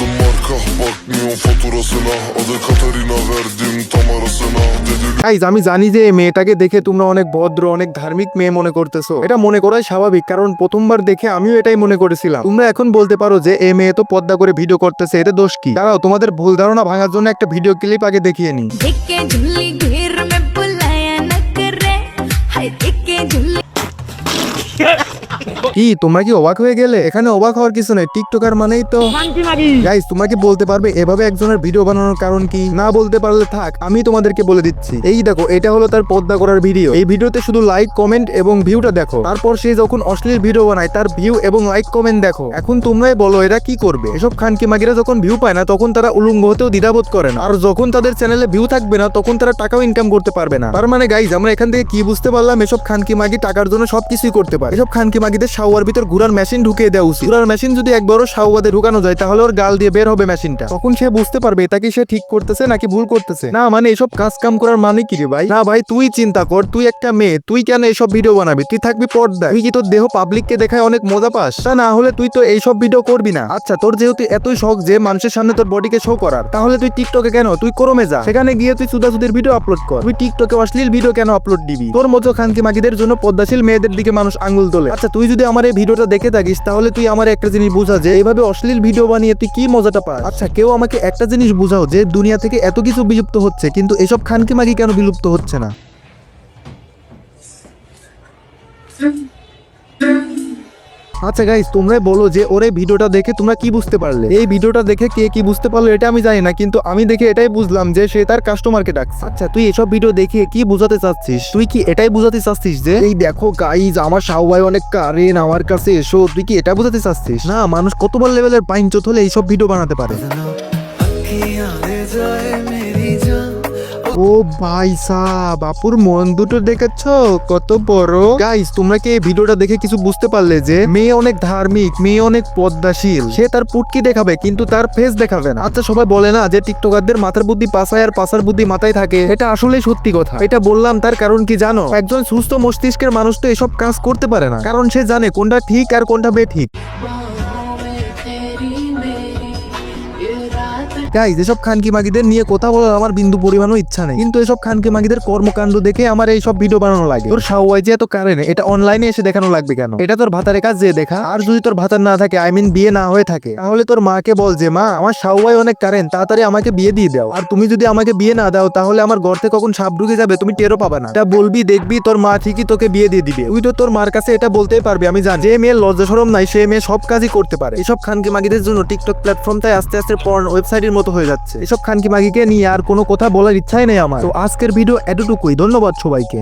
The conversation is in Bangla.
Aldım marka bakmıyorum faturasına. Adı Katarina verdim tam arasına. Dedi guys আমি জানি যে এই মেয়েটাকে দেখে তোমরা অনেক ভদ্র অনেক ধার্মিক মেয়ে মনে করতেছো। এটা মনে করাই স্বাভাবিক, কারণ প্রথমবার দেখে আমিও এটাই মনে করেছিলাম। তোমরা এখন বলতে পারো যে এই মেয়ে তো পর্দা করে ভিডিও করতেছে, এতে দোষ কি? দাঁড়াও, তোমাদের ভুল ধারণা ভাঙার জন্য একটা ভিডিও ক্লিপ আগে দেখিয়ে নি। देखे झुल्ली घेर में बुलाया न करे हाय देखे झुल्ली কি তোমরা কি অবাক হয়ে গেলে? এখানে অবাক হওয়ার কিছু নেই, টিকটকার মানেই তো গাইস। তোমরা কি বলতে পারবে এভাবে একজনের ভিডিও বানানোর কারণ কি? না বলতে পারলে থাক, আমি তোমাদেরকে বলে দিচ্ছি। এই দেখো, এটা হলো তার পর্দা করার ভিডিও। এই ভিডিওতে শুধু লাইক কমেন্ট এবং ভিউটা দেখো। তারপর সে যখন অশ্লীল ভিডিও বানায় তার ভিউ এবং লাইক কমেন্ট দেখো। এখন তোমরাই বলো এরা কি করবে? এসব খানকি মাগিরা যখন ভিউ পায় না তখন তারা উলঙ্গ হতেও দ্বিধাবোধ করে না, আর যখন তাদের চ্যানেলে ভিউ থাকবে না তখন তারা টাকাও ইনকাম করতে পারবে না। তার মানে গাইজ আমরা এখান থেকে কি বুঝতে পারলাম? এসব খানকি মাগি টাকার জন্য সবকিছুই করতে পারে। এসব খানকি মাগিদের শাওয়ার ভিতর ঘুরার মেশিন ঢুকিয়ে দেওয়া উচিত। ঘুরার মেশিন যদি একবারও শাওয়ারে ঢুকানো যায় তাহলে ওর গাল দিয়ে বের হবে মেশিনটা। তখন সে বুঝতে পারবে এটা কি সে ঠিক করতেছে নাকি ভুল করতেছে। না মানে এসব কাজ কাম করার মানে কি রে ভাই? না ভাই, তুই চিন্তা কর, তুই একটা মেয়ে, তুই কেন এইসব ভিডিও বানাবি? তুই থাকবি পর্দায়। তুই কি তোর দেহ পাবলিককে দেখায় অনেক মজা পাস? তা না হলে তুই তো এইসব ভিডিও করবি না। আচ্ছা, তোর যেহেতু এতই শখ যে মানুষের সামনে তোর বডিকে শো করার, তাহলে তুই টিকটকে কেন? তুই ক্রমে যা, সেখানে গিয়ে তুই সুদাসুদির ভিডিও আপলোড কর। তুই টিকটকে অশ্লীল ভিডিও কেন আপলোড দিবি? তোর মতো খানকি মাগিদের জন্য পদ্মাশীল মেয়েদের দিকে মানুষ আঙ্গুল তোলে। আচ্ছা, তুই যদি আমার এই ভিডিওটা দেখে থাকিস তাহলে তুই আমার একটা জিনিস বুঝা যে এইভাবে অশ্লীল ভিডিও বানিয়ে তুই কি মজাটা পাস। আচ্ছা, কেউ আমাকে একটা জিনিস বুঝাও যে দুনিয়া থেকে এত কিছু বিলুপ্ত হচ্ছে কিন্তু এসব খানকি মাগি কেন বিলুপ্ত হচ্ছে না? আচ্ছা গাইস, তোমরাই বলো যে ওর এই ভিডিওটা দেখে তোমরা কি বুঝতে পারলে? এই ভিডিওটা দেখে কে কি বুঝতে পারলো এটা আমি জানি না, কিন্তু আমি দেখে এটাই বুঝলাম যে সে তার কাস্টমারকে ডাকছে। আচ্ছা, তুই এসব ভিডিও দেখে কি বোঝাতে চাচ্ছিস? তুই কি এটাই বোঝাতে চাচ্ছিস যে এই দেখো গাইজ আমার শাওয়াই অনেক কারেন, আমার কাছে এসো? তুই কি এটা বোঝাতে চাচ্ছিস? না, মানুষ কত বড় লেভেলের পাইনচোত হলে এইসব ভিডিও বানাতে পারে। ও ভাই সাহ, বাপুর মন দুটো দেখেছো কত বড়। গাইস, তোমরা কি এই ভিডিওটা দেখে কিছু বুঝতে পারলে যে মেয়ে অনেক ধার্মিক, মেয়ে অনেক পদ্মাশীল। সে তার পুটকি দেখাবে কিন্তু তার ফেস দেখাবে না। আচ্ছা, সবাই বলে না যে টিকটকারদের মাথার বুদ্ধি পাছায় আর পাছার বুদ্ধি মাথায় থাকে, এটা আসলে সত্যি কথা। এটা বললাম তার কারণ কি জানো? একজন সুস্থ মস্তিষ্কের মানুষ তো এসব কাজ করতে পারে না, কারণ সে জানে কোনটা ঠিক আর কোনটা বেঠিক। গাইজ, এসব খানকি মাগিদের নিয়ে কথা বলার আমার বিন্দু পরিমাণও ইচ্ছা নেই, কিন্তু এসব খানকি মাগিদের কর্মকাণ্ড দেখে আমার এই সব ভিডিও বানানো লাগে। তোর শাওয়াই যে এত কারেন্ট, এটা অনলাইনে এসে দেখানো লাগবে কেন? এটা তোর ভাতারের কাজ যে দেখা। আর যদি তোর ভাতার না থাকে, আই মিন বিয়ে না হয়ে থাকে, তাহলে তোর মাকে বল যে মা আমার শাওয়াই অনেক কারেন্ট, তাড়াতাড়ি আমাকে বিয়ে দিয়ে দাও। আর তুমি যদি আমাকে বিয়ে না দাও তাহলে আমার গর্তে কখন সাপ ঢুকে যাবে তুমি টেরও পাবে না। এটা বলবি, দেখবি তোর মা ঠিকই তোকে বিয়ে দিয়ে দিবে। তুই তো তোর মার কাছে এটা বলতেই পারবি আমি জানি। যে মেয়ের লজ্জা শরম নাই সে মেয়ে সব কাজই করতে পারে। এসব খানকি মাগিদের জন্য টিকটক প্ল্যাটফর্মটাই আস্তে আস্তে পর্ন ওয়েবসাইটের মতো হয়ে যাচ্ছে। এসব খানকি মাগিকে নিয়ে আর কোনো কথা বলার ইচ্ছাই নেই আমার। তো আজকের ভিডিও এতটুকুই। ধন্যবাদ সবাইকে।